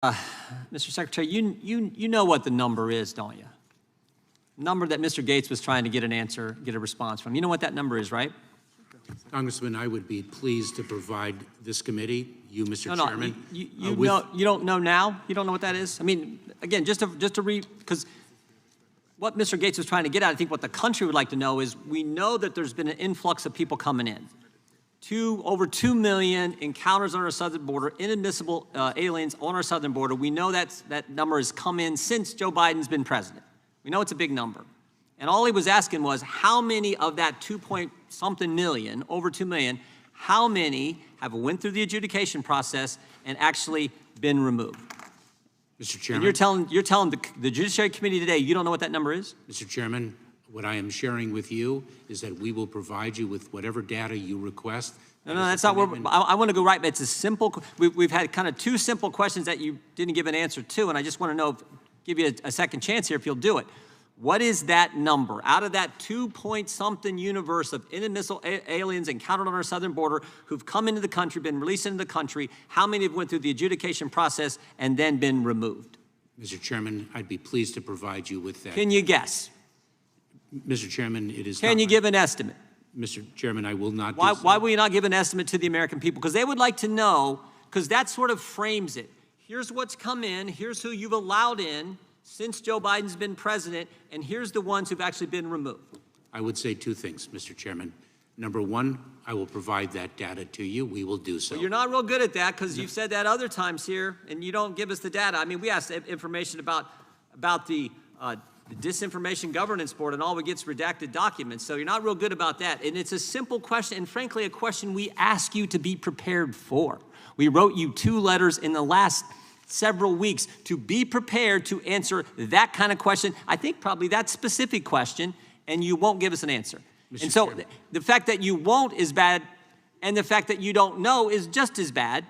Mr. Secretary, you know what the number is, don't you? Number that Mr. Gates was trying to get a response from. You know what that number is, right? Congressman, I would be pleased to provide this committee, you, Mr. Chairman. You don't know now? You don't know what that is? I mean, again, just to read, because what Mr. Gates was trying to get at, I think what the country would like to know is, we know that there's been an influx of people coming in. Over 2 million encounters on our southern border, inadmissible aliens on our southern border. We know that number has come in since Joe Biden's been president. We know it's a big number. And all he was asking was, how many of that 2-point-something million, over 2 million, how many have went through the adjudication process and actually been removed? Mr. Chairman. And you're telling the Judiciary Committee today you don't know what that number is? Mr. Chairman, what I am sharing with you is that we will provide you with whatever data you request. No, that's not where I want to go right. It's a simple, we've had kind of two simple questions that you didn't give an answer to, and I just want to know, give you a second chance here if you'll do it. What is that number? Out of that 2-point-something universe of inadmissible aliens encountered on our southern border who've come into the country, been released into the country, how many have went through the adjudication process and then been removed? Mr. Chairman, I'd be pleased to provide you with that. Can you guess? Mr. Chairman, it is Can you give an estimate? Mr. Chairman, I will not. Why will you not give an estimate to the American people? Because they would like to know, because that sort of frames it. Here's what's come in, here's who you've allowed in since Joe Biden's been president, and here's the ones who've actually been removed. I would say two things, Mr. Chairman. Number one, I will provide that data to you. We will do so. Well, you're not real good at that, because you've said that other times here, and you don't give us the data. I mean, we asked information about the Disinformation Governance Board, and all we get is redacted documents, so you're not real good about that. And it's a simple question, and frankly, a question we ask you to be prepared for. We wrote you 2 letters in the last several weeks to be prepared to answer that kind of question. I think probably that specific question, and you won't give us an answer. And so the fact that you won't is bad, and the fact that you don't know is just as bad,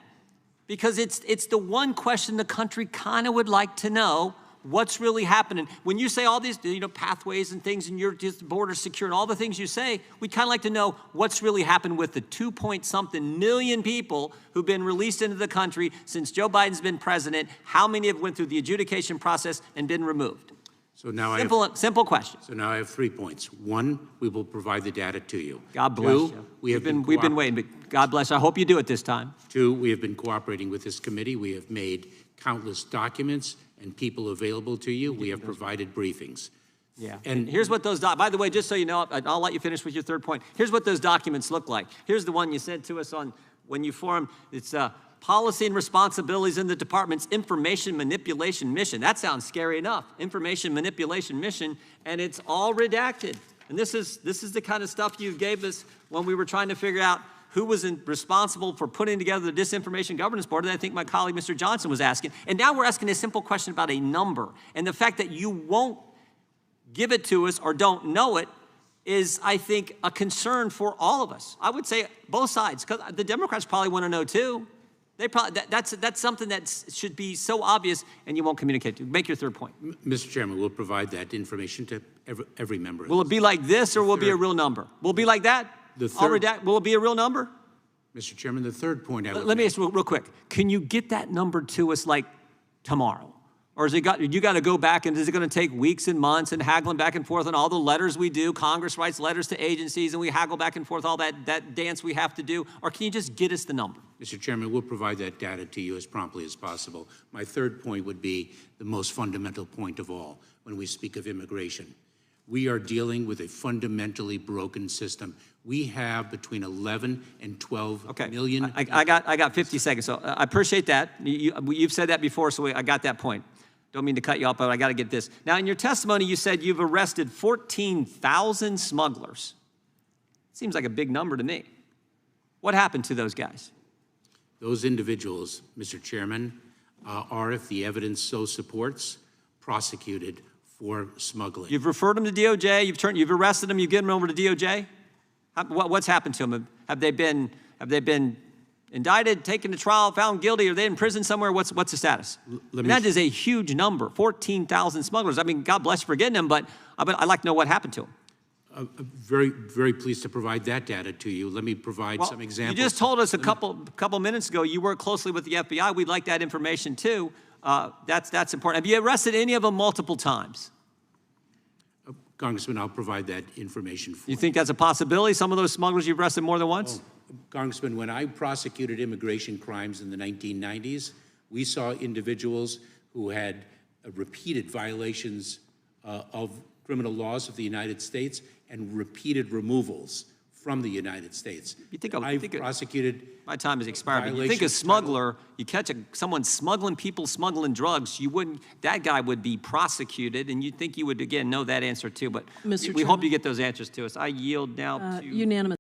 because it's the one question the country kind of would like to know. What's really happening? When you say all these, pathways and things, and you're just border secure, and all the things you say, we'd kind of like to know what's really happened with the 2-point-something million people who've been released into the country since Joe Biden's been president. How many have went through the adjudication process and been removed? So now simple question. So now I have 3 points. 1, we will provide the data to you. God bless you. We've been waiting, but God bless you. I hope you do it this time. 2, we have been cooperating with this committee. We have made countless documents and people available to you. We have provided briefings. Yeah, and here's what those, by the way, just so you know, I'll let you finish with your third point. Here's what those documents look like. Here's the one you sent to us on when you formed, it's policy and responsibilities in the department's information manipulation mission. That sounds scary enough, information manipulation mission, and it's all redacted. And this is the kind of stuff you gave us when we were trying to figure out who was responsible for putting together the Disinformation Governance Board that I think my colleague, Mr. Johnson, was asking. And now we're asking a simple question about a number. And the fact that you won't give it to us or don't know it is, I think, a concern for all of us. I would say both sides, because the Democrats probably want to know too. They probably, that's something that should be so obvious, and you won't communicate to. Make your third point. Mr. Chairman, we'll provide that information to every member. Will it be like this, or will it be a real number? Will it be like that? Will it be a real number? Mr. Chairman, the third point I would Let me ask you real quick. Can you get that number to us like tomorrow? Or you got to go back, and is it going to take weeks and months and haggling back and forth on all the letters we do? Congress writes letters to agencies and we haggle back and forth, all that dance we have to do. Or can you just get us the number? Mr. Chairman, we'll provide that data to you as promptly as possible. My third point would be the most fundamental point of all when we speak of immigration. We are dealing with a fundamentally broken system. We have between 11 and 12 million. I got 50 seconds, so I appreciate that. You've said that before, so I got that point. Don't mean to cut you off, but I got to get this. Now, in your testimony, you said you've arrested 14,000 smugglers. Seems like a big number to me. What happened to those guys? Those individuals, Mr. Chairman, are, if the evidence so supports, prosecuted for smuggling. You've referred them to DOJ. You've arrested them. You've given them over to DOJ. What's happened to them? Have they been indicted, taken to trial, found guilty? Are they in prison somewhere? What's the status? That is a huge number. 14,000 smugglers. I mean, God bless you for getting them, but I'd like to know what happened to them. Very, very pleased to provide that data to you. Let me provide some examples. You just told us a couple minutes ago you work closely with the FBI. We'd like that information too. That's important. Have you arrested any of them multiple times? Congressman, I'll provide that information for You think that's a possibility? Some of those smugglers you've arrested more than once? Congressman, when I prosecuted immigration crimes in the 1990s, we saw individuals who had repeated violations of criminal laws of the United States and repeated removals from the United States. I've prosecuted. My time has expired. But you think a smuggler, you catch someone smuggling people, smuggling drugs, that guy would be prosecuted, and you'd think you would, again, know that answer too. But we hope you get those answers to us. I yield now to. Unanimous.